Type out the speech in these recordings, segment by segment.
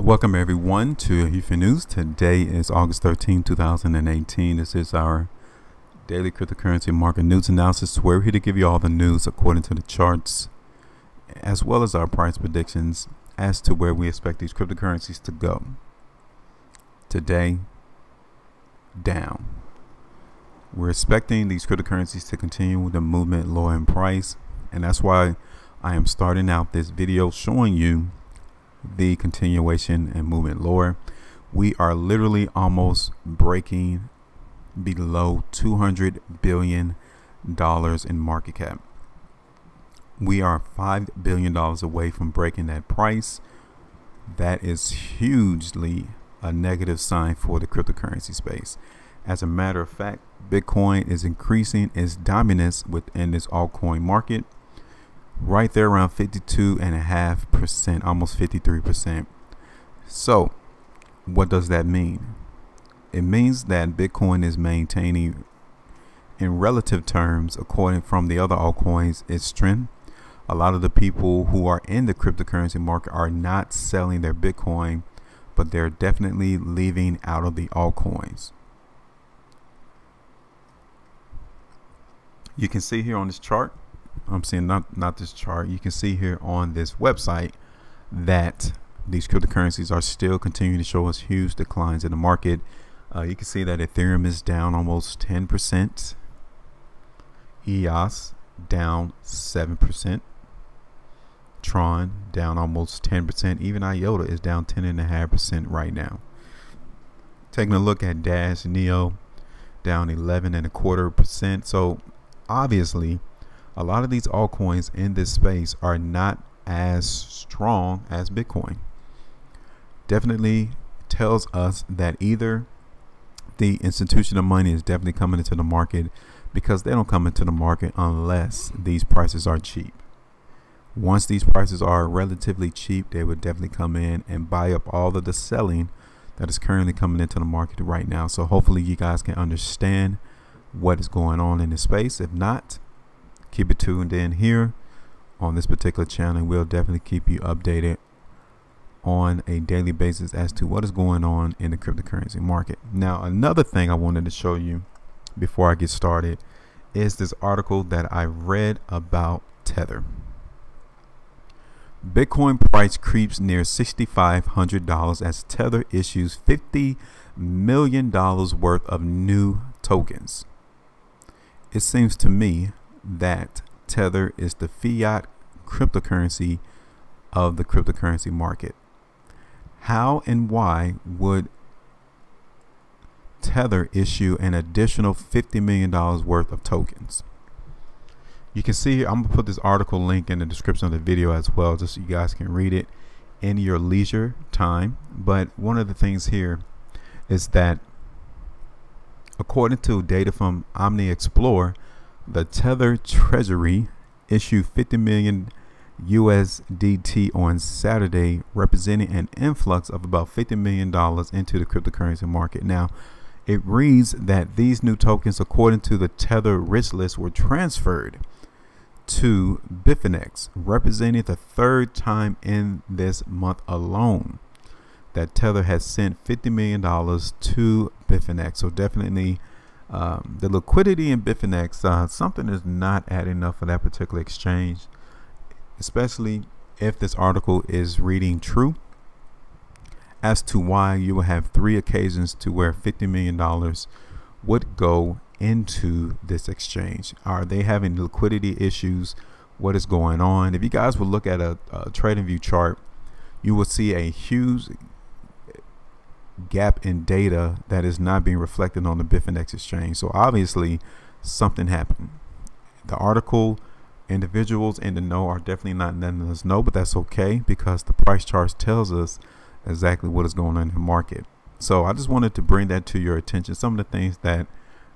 Welcome everyone to HueFin News. Today is August 13, 2018. This is our daily cryptocurrency market news analysis. We're here to give you all the news according to the charts, as well as our price predictions as to where we expect these cryptocurrencies to go. Today, down. We're expecting these cryptocurrencies to continue the movement lower in price, and that's why I am starting out this video showing you the continuation and movement lower. We are literally almost breaking below $200 billion in market cap. We are $5 billion away from breaking that price. That is hugely a negative sign for the cryptocurrency space. As a matter of fact, Bitcoin is increasing its dominance within this altcoin market, right there around 52.5%, almost 53%. So what does that mean? It means that Bitcoin is maintaining, in relative terms, according from the other altcoins, its strength. A lot of the people who are in the cryptocurrency market are not selling their Bitcoin, but they're definitely leaving out of the altcoins. You can see here on this chart, I'm saying not this chart, you can see here on this website that these cryptocurrencies are still continuing to show us huge declines in the market. You can see that Ethereum is down almost 10%, EOS down 7%, Tron down almost 10%, even IOTA is down 10.5% right now. Taking a look at Dash, Neo down 11.25%. So obviously a lot of these altcoins in this space are not as strong as Bitcoin. Definitely tells us that either the institutional money is definitely coming into the market, because they don't come into the market unless these prices are cheap. Once these prices are relatively cheap, they would definitely come in and buy up all of the selling that is currently coming into the market right now. So hopefully you guys can understand what is going on in this space. If not, keep it tuned in here on this particular channel. We'll definitely keep you updated on a daily basis as to what is going on in the cryptocurrency market. Now, another thing I wanted to show you before I get started is this article that I read about Tether. Bitcoin price creeps near $6,500 as Tether issues $50 million worth of new tokens. It seems to me that Tether is the fiat cryptocurrency of the cryptocurrency market. How and why would Tether issue an additional $50 million worth of tokens? You can see here, I'm gonna put this article link in the description of the video as well, just so you guys can read it in your leisure time. But one of the things here is that according to data from Omni Explorer, the Tether Treasury issued 50 million USDT on Saturday, representing an influx of about $50 million into the cryptocurrency market. Now, it reads that these new tokens, according to the Tether rich list, were transferred to Bitfinex, representing the third time in this month alone that Tether has sent $50 million to Bitfinex. So definitely the liquidity in Bitfinex, something is not adding up for that particular exchange, especially if this article is reading true as to why you will have 3 occasions to where $50 million would go into this exchange. Are they having liquidity issues? What is going on? If you guys would look at a TradingView chart, you will see a huge gap in data that is not being reflected on the Bitfinex exchange. So obviously something happened. The article, individuals in the know are definitely not letting us know, but that's okay, because the price chart tells us exactly what is going on in the market. So I just wanted to bring that to your attention, some of the things that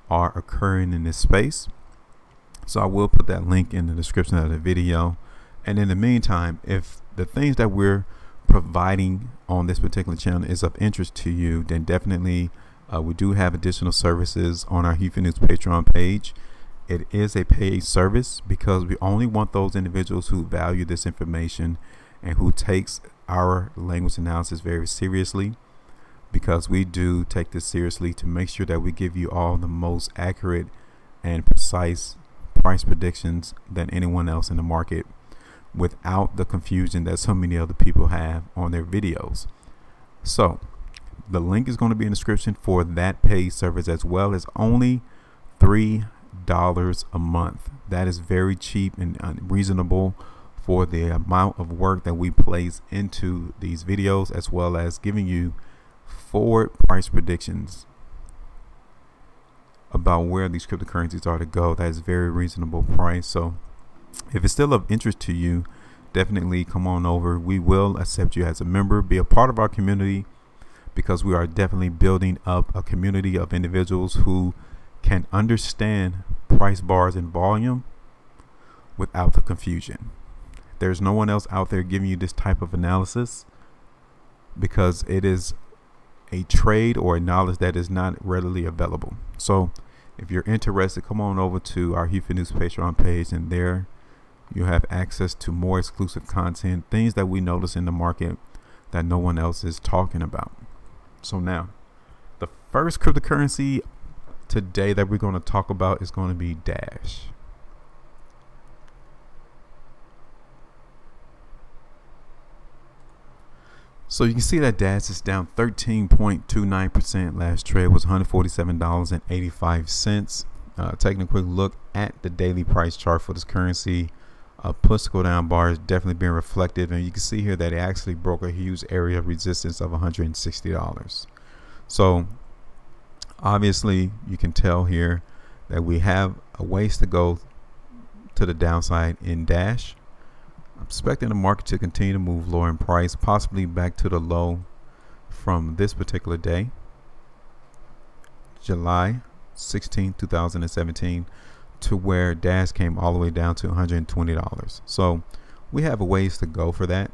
are occurring in this space. So I will put that link in the description of the video. And in the meantime, if the things that we're providing on this particular channel is of interest to you, then definitely we do have additional services on our HueFin News Patreon page. It is a paid service because we only want those individuals who value this information and who takes our language analysis very seriously, because we do take this seriously to make sure that we give you all the most accurate and precise price predictions than anyone else in the market, without the confusion that so many other people have on their videos. So the link is going to be in the description for that paid service, as well as only $3 a month. That is very cheap and reasonable for the amount of work that we place into these videos, as well as giving you forward price predictions about where these cryptocurrencies are to go. That is very reasonable price. So if it's still of interest to you, definitely come on over. We will accept you as a member, be a part of our community, because we are definitely building up a community of individuals who can understand price bars and volume without the confusion. There's no one else out there giving you this type of analysis, because it is a trade or a knowledge that is not readily available. So if you're interested, come on over to our HueFin News Patreon page, and there you have access to more exclusive content, things that we notice in the market that no one else is talking about. So now, the first cryptocurrency today that we're going to talk about is going to be Dash. So you can see that Dash is down 13.29%. Last trade was $147.85. Taking a quick look at the daily price chart for this currency, push to go down bar is definitely being reflective, and you can see here that it actually broke a huge area of resistance of $160. So obviously you can tell here that we have a ways to go to the downside in Dash. I'm expecting the market to continue to move lower in price, possibly back to the low from this particular day, July 16, 2017, to where Dash came all the way down to $120. So we have a ways to go for that,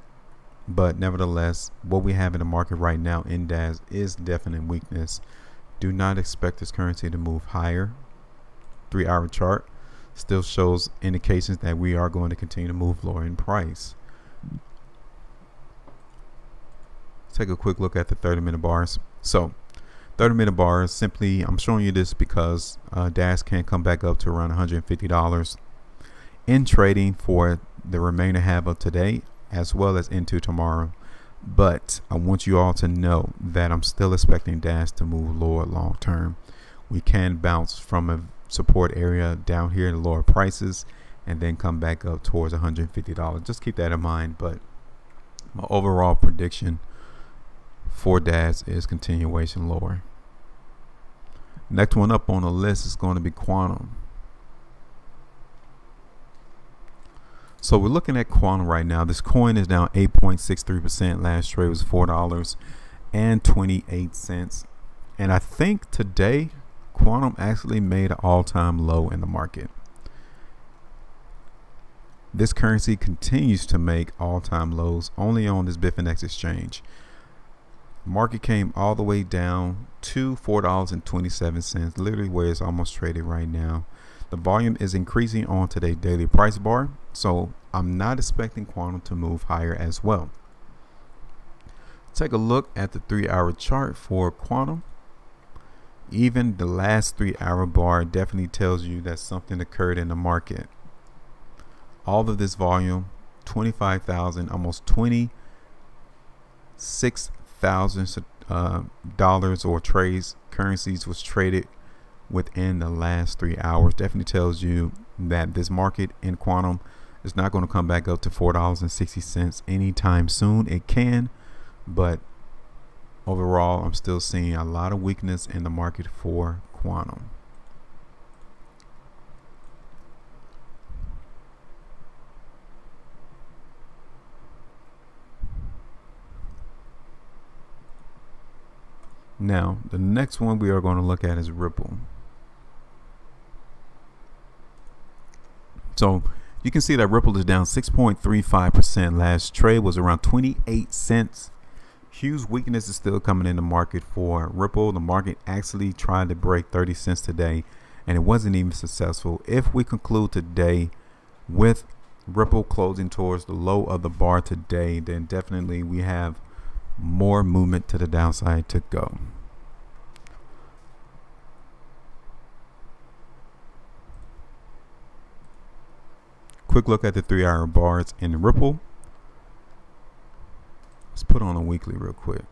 but nevertheless, what we have in the market right now in Dash is definite weakness. Do not expect this currency to move higher. 3-hour chart still shows indications that we are going to continue to move lower in price. Take a quick look at the 30-minute bars. So 30-minute bars, simply I'm showing you this because Dash can come back up to around $150 in trading for the remainder half of today, as well as into tomorrow. But I want you all to know that I'm still expecting Dash to move lower long term. We can bounce from a support area down here in lower prices and then come back up towards $150. Just keep that in mind. But my overall prediction for Dash is continuation lower. Next one up on the list is going to be Qtum. So we're looking at Qtum right now. This coin is down 8.63%. Last trade was $4.28. And I think today Qtum actually made an all-time low in the market. This currency continues to make all-time lows only on this Bitfinex exchange. Market came all the way down to $4.27, literally where it's almost traded right now. The volume is increasing on today's daily price bar, so I'm not expecting Qtum to move higher as well. Take a look at the 3-hour chart for Qtum. Even the last 3-hour bar definitely tells you that something occurred in the market. All of this volume, 25,000, almost $26,000 or trades currencies was traded within the last 3 hours. Definitely tells you that this market in Qtum is not going to come back up to $4.60 anytime soon. It can, but overall I'm still seeing a lot of weakness in the market for Qtum. Now, the next one we are going to look at is Ripple. So you can see that Ripple is down 6.35%. Last trade was around 28 cents. Huge weakness is still coming in the market for Ripple. The market actually tried to break 30 cents today, and it wasn't even successful. If we conclude today with Ripple closing towards the low of the bar today, then definitely we have more movement to the downside to go. Quick look at the 3-hour bars in Ripple. Let's put on a weekly real quick.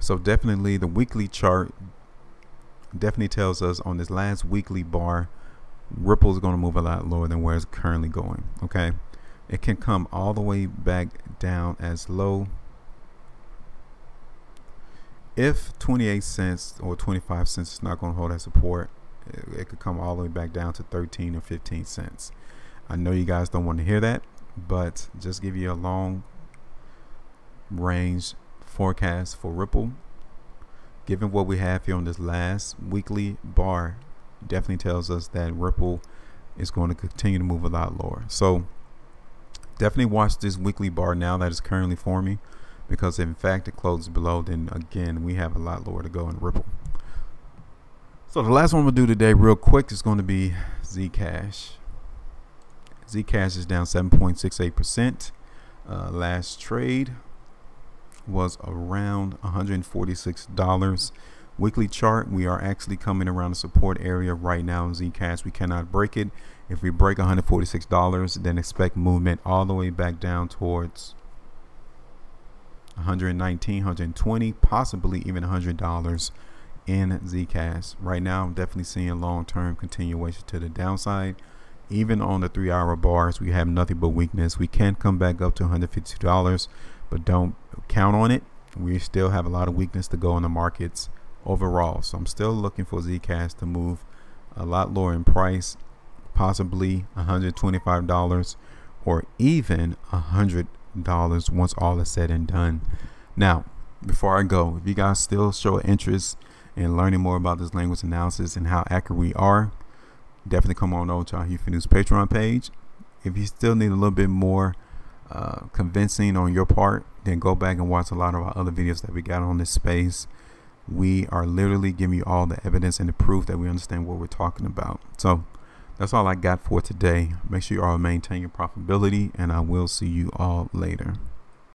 So definitely the weekly chart definitely tells us on this last weekly bar, Ripple is going to move a lot lower than where it's currently going. Okay, it can come all the way back down as low. If 28 cents or 25 cents is not going to hold that support, it could come all the way back down to 13 or 15 cents. I know you guys don't want to hear that, but just give you a long range forecast for Ripple. Given what we have here on this last weekly bar, definitely tells us that Ripple is going to continue to move a lot lower. So definitely watch this weekly bar now that is currently forming, because if in fact it closes below, then again we have a lot lower to go in Ripple. So the last one we'll do today real quick is going to be ZCash. ZCash is down 7.68%. Last trade was around $146. Weekly chart, we are actually coming around the support area right now in Zcash. We cannot break it. If we break $146, then expect movement all the way back down towards 119, 120, possibly even $100 in Zcash. Right now, I'm definitely seeing a long-term continuation to the downside. Even on the 3-hour bars, we have nothing but weakness. We can come back up to $152, but don't count on it. We still have a lot of weakness to go in the markets overall. So I'm still looking for Zcash to move a lot lower in price, possibly $125 or even $100 once all is said and done. Now, before I go, if you guys still show interest in learning more about this language analysis and how accurate we are, definitely come on over to our HueFin News Patreon page. If you still need a little bit more convincing on your part, then go back and watch a lot of our other videos that we got on this space. We are literally giving you all the evidence and the proof that we understand what we're talking about. So that's all I got for today. Make sure you all maintain your profitability, and I will see you all later.